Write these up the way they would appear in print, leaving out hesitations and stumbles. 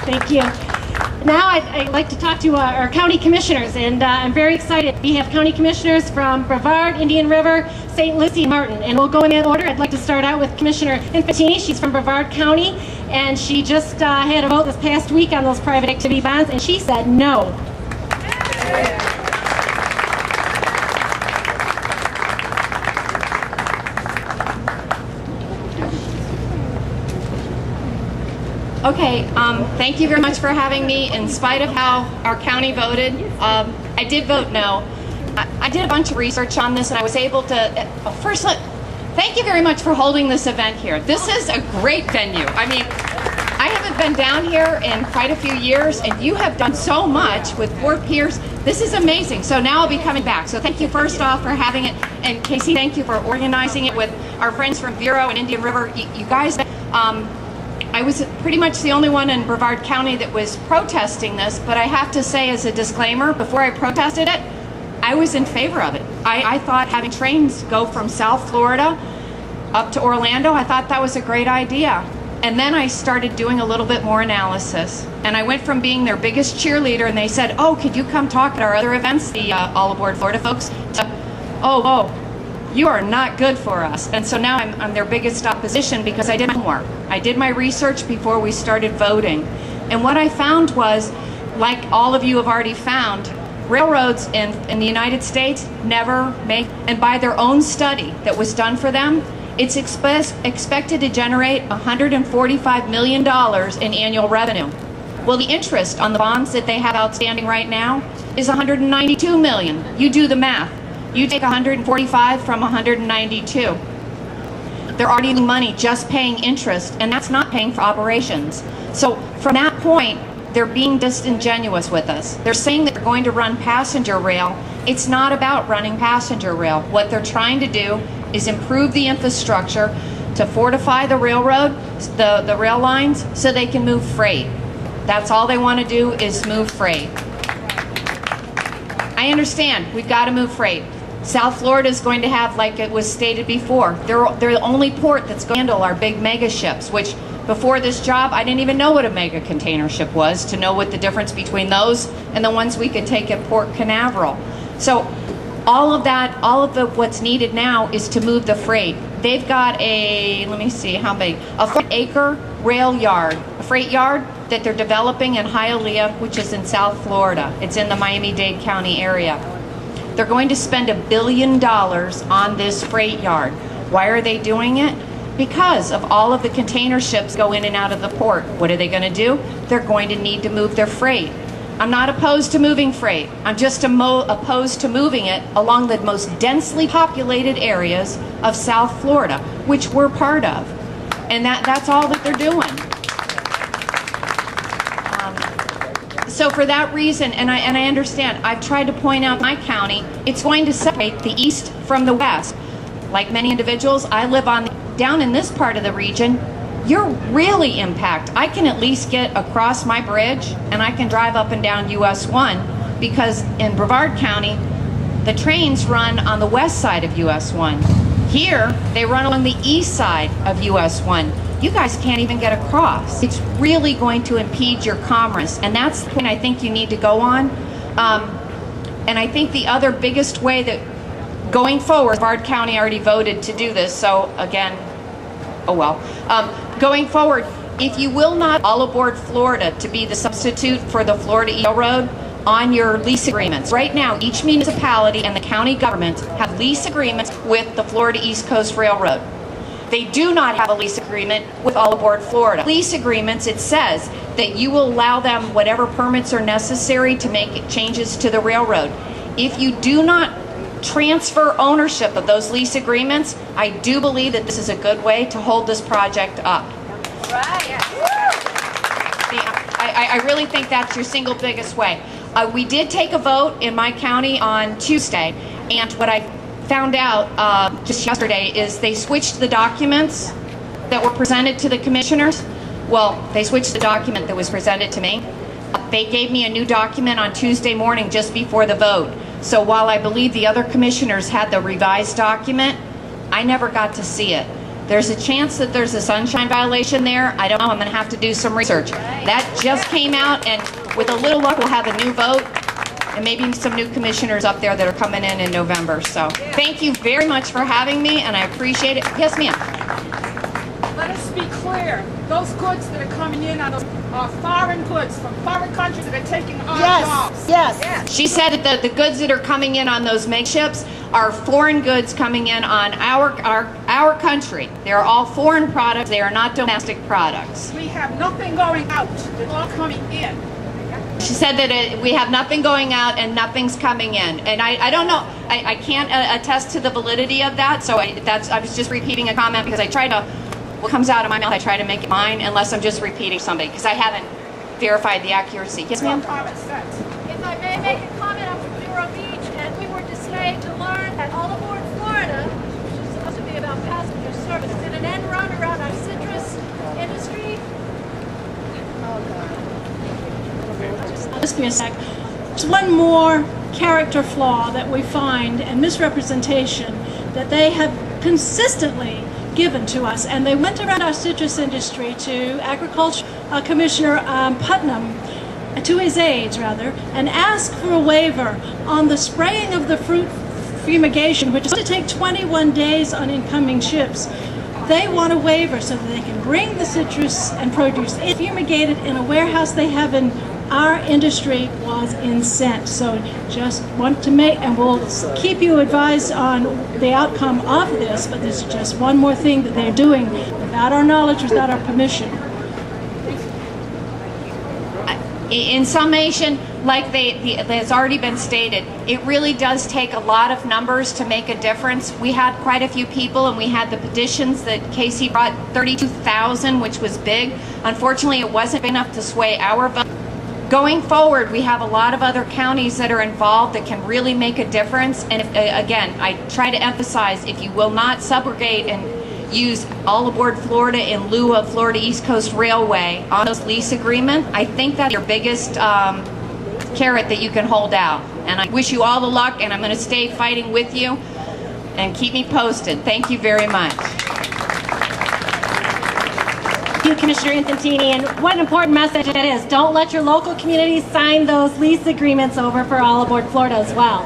Thank you. Now I'd like to talk to our county commissioners, and I'm very excited. We have county commissioners from Brevard, Indian River, St. Lucie, and Martin, and we'll go in that order. I'd like to start out with Commissioner Infantini. She's from Brevard County, and she just had a vote this past week on those private activity bonds, and she said no. Okay, thank you very much for having me. In spite of how our county voted, I did vote no. I did a bunch of research on this and I was able to, first, thank you very much for holding this event here. This is a great venue. I mean, I haven't been down here in quite a few years and you have done so much with Fort Pierce. This is amazing. So now I'll be coming back. So thank you first off for having it. And Casey, thank you for organizing it with our friends from Vero and Indian River. You guys, I was pretty much the only one in Brevard County that was protesting this, but I have to say as a disclaimer, before I protested it, I was in favor of it. I thought having trains go from South Florida up to Orlando, I thought that was a great idea. And then I started doing a little bit more analysis. And I went from being their biggest cheerleader, and they said, oh, could you come talk at our other events, the All Aboard Florida folks, to, oh, you are not good for us. And so now I'm their biggest opposition because I did my homework. I did my research before we started voting. And what I found was, like all of you have already found, railroads in the United States never make, and by their own study that was done for them, it's expected to generate $145 million in annual revenue. Well, the interest on the bonds that they have outstanding right now is $192 million. You do the math. You take 145 from 192. They're already losing money just paying interest, and that's not paying for operations. So from that point, they're being disingenuous with us. They're saying that they're going to run passenger rail. It's not about running passenger rail. What they're trying to do is improve the infrastructure to fortify the railroad, the rail lines, so they can move freight. That's all they want to do is move freight. I understand, we've got to move freight. South Florida is going to have, like it was stated before, they're the only port that's going to handle our big mega ships, which before this job, I didn't even know what a mega container ship was, to know what the difference between those and the ones we could take at Port Canaveral. So all of what's needed now is to move the freight. They've got a, let me see, how big? A 4-acre rail yard, a freight yard that they're developing in Hialeah, which is in South Florida. It's in the Miami-Dade County area. They're going to spend $1 billion on this freight yard. Why are they doing it? Because of all of the container ships go in and out of the port. What are they going to do? They're going to need to move their freight. I'm not opposed to moving freight. I'm just opposed to moving it along the most densely populated areas of South Florida, which we're part of. And that's all that they're doing. So for that reason, and I understand, I've tried to point out my county, it's going to separate the east from the west. Like many individuals, I live down in this part of the region. You're really impacted. I can at least get across my bridge and I can drive up and down US 1 because in Brevard County, the trains run on the west side of US 1. Here, they run along the east side of US 1. You guys can't even get across. It's really going to impede your commerce, and that's the point I think you need to go on. And I think the other biggest way that going forward, Brevard County already voted to do this, so again, oh well. Going forward, if you will not All Aboard Florida to be the substitute for the Florida Railroad on your lease agreements. Right now, each municipality and the county government have lease agreements with the Florida East Coast Railroad. They do not have a lease agreement with All Aboard Florida. Lease agreements, it says that you will allow them whatever permits are necessary to make changes to the railroad. If you do not transfer ownership of those lease agreements, I do believe that this is a good way to hold this project up. Right. Yeah. I really think that's your single biggest way. We did take a vote in my county on Tuesday, and what I found out just yesterday is they switched the documents that were presented to the commissioners. Well, they switched the document that was presented to me. They gave me a new document on Tuesday morning just before the vote. So while I believe the other commissioners had the revised document, I never got to see it. There's a chance that there's a sunshine violation there. I don't know. I'm going to have to do some research. That just came out, and with a little luck, we'll have a new vote and maybe some new commissioners up there that are coming in November. So thank you very much for having me, and I appreciate it. Yes, ma'am. Let us be clear. Those goods that are coming in are foreign goods from foreign countries that are taking our jobs. Yes. She said that the goods that are coming in on those makeships are foreign goods coming in on our country. They are all foreign products. They are not domestic products. We have nothing going out. They're all coming in. She said that we have nothing going out and nothing's coming in. And I don't know. I can't attest to the validity of that. So I was just repeating a comment because I try to, what comes out of my mouth, I try to make it mine unless I'm just repeating somebody because I haven't verified the accuracy. Yes, ma'am? Common sense. If I may make a comment, I'm from Vero Beach, and we were dismayed to learn that All Aboard Florida, which is supposed to be about passenger service, did an end run around our citrus industry. Just be a sec. There's one more character flaw that we find and misrepresentation that they have consistently given to us, and they went around our citrus industry to Agriculture Commissioner Putnam, to his aides rather, and asked for a waiver on the spraying of the fruit fumigation, which is going to take 21 days on incoming ships. They want a waiver so that they can bring the citrus and produce fumigated in a warehouse they have in our industry was incensed. So just want to make, and we'll keep you advised on the outcome of this, but this is just one more thing that they're doing without our knowledge, without our permission. In summation, like it's already been stated, it really does take a lot of numbers to make a difference. We had quite a few people, and we had the petitions that Casey brought, 32,000, which was big. Unfortunately, it wasn't big enough to sway our vote. Going forward, we have a lot of other counties that are involved that can really make a difference. And again, I try to emphasize, if you will not subrogate and use All Aboard Florida in lieu of Florida East Coast Railway on those lease agreement, I think that's your biggest carrot that you can hold out. And I wish you all the luck, and I'm going to stay fighting with you, and keep me posted. Thank you very much. You, Commissioner Infantini, and what an important message it is. Don't let your local communities sign those lease agreements over for All Aboard Florida as well.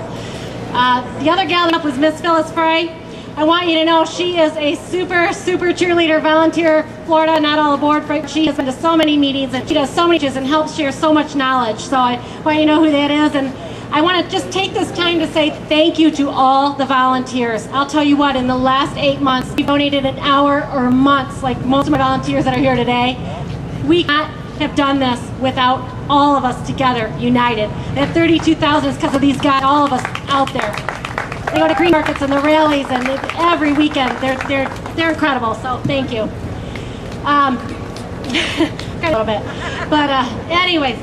The other gal up was Miss Phyllis Frey. I want you to know she is a super cheerleader, volunteer, Florida, not All Aboard. She has been to so many meetings, and she does so many things and helps share so much knowledge. So I want you to know who that is. And I want to just take this time to say thank you to all the volunteers. I'll tell you what, in the last 8 months, we donated an hour or months, like most of my volunteers that are here today. We cannot have done this without all of us together, united. That 32,000 is because of these guys, all of us out there. They go to green markets and the rallies, and every weekend. They're incredible. So thank you. A little bit, but anyways.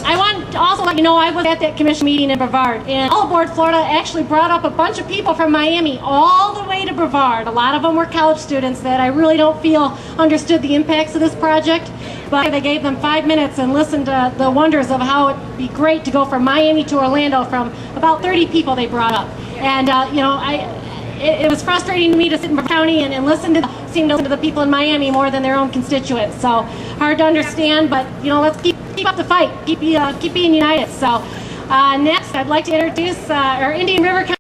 I want to also let you know I was at that commission meeting in Brevard, and All Aboard Florida actually brought up a bunch of people from Miami all the way to Brevard. A lot of them were college students that I really don't feel understood the impacts of this project, but they gave them 5 minutes and listened to the wonders of how it'd be great to go from Miami to Orlando from about 30 people they brought up. And you know, it was frustrating to me to sit in Brevard County and seem to listen to the people in Miami more than their own constituents. So hard to understand, but you know, let's keep up the fight, keep being united. So next, I'd like to introduce our Indian River County